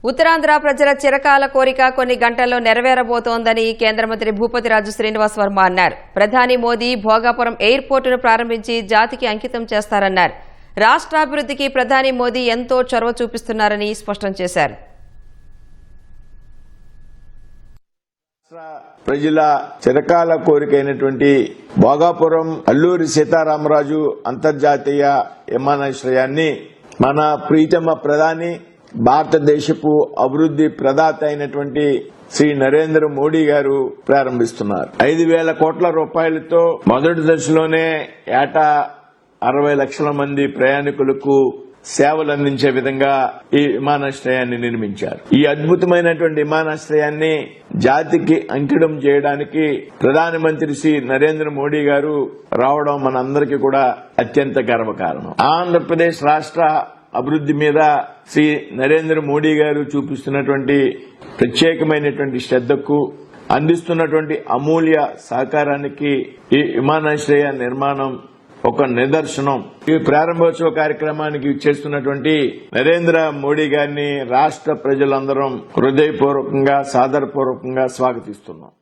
ఉత్తరాంధ్ర ప్రజల చిరకాల కోరిక కొన్ని గంటల్లో నెరవేరబోతోందని కేంద్ర మంత్రి భూపతిరాజు శ్రీనివాస్ వర్మ అన్నారు. ప్రధాని మోదీ భోగాపురం ఎయిర్పోర్టును ప్రారంభించి జాతికి అంకితం చేస్తారన్నారు. రాష్ట్రాభివృద్ధికి ప్రధాని మోదీ ఎంతో చొరవ చూపిస్తున్నారని స్పష్టం చేశారు. ప్రజల చిరకాల కోరికైనటువంటి భోగాపురం అల్లూరి సీతారామరాజు అంతర్జాతీయ విమానాశ్రయాన్ని మన ప్రీతమ ప్రధాని భారతదేశపు అభివృద్ది ప్రదాత అయినటువంటి శ్రీ నరేంద్ర మోడీ గారు ప్రారంభిస్తున్నారు. 5,000 కోట్ల రూపాయలతో మొదటి దశలోనే ఏటా 60 లక్షల మంది ప్రయాణికులకు సేవలు అందించే విధంగా ఈ విమానాశ్రయాన్ని నిర్మించారు. ఈ అద్భుతమైనటువంటి విమానాశ్రయాన్ని జాతికి అంకితం చేయడానికి ప్రధానమంత్రి శ్రీ నరేంద్ర మోడీ గారు రావడం మనందరికీ కూడా అత్యంత గర్వకారణం. ఆంధ్రప్రదేశ్ రాష్ట్ర అభివృద్ది మీద శ్రీ నరేంద్ర మోడీ గారు చూపిస్తున్నటువంటి ప్రత్యేకమైనటువంటి శ్రద్దకు అందిస్తున్నటువంటి అమూల్య సహకారానికి ఈ విమానాశ్రయ నిర్మాణం ఒక నిదర్శనం. ఈ ప్రారంభోత్సవ కార్యక్రమానికి చేస్తున్నటువంటి నరేంద్ర మోడీ గారిని రాష్ట్ర ప్రజలందరం హృదయపూర్వకంగా సాదరపూర్వకంగా స్వాగతిస్తున్నాం.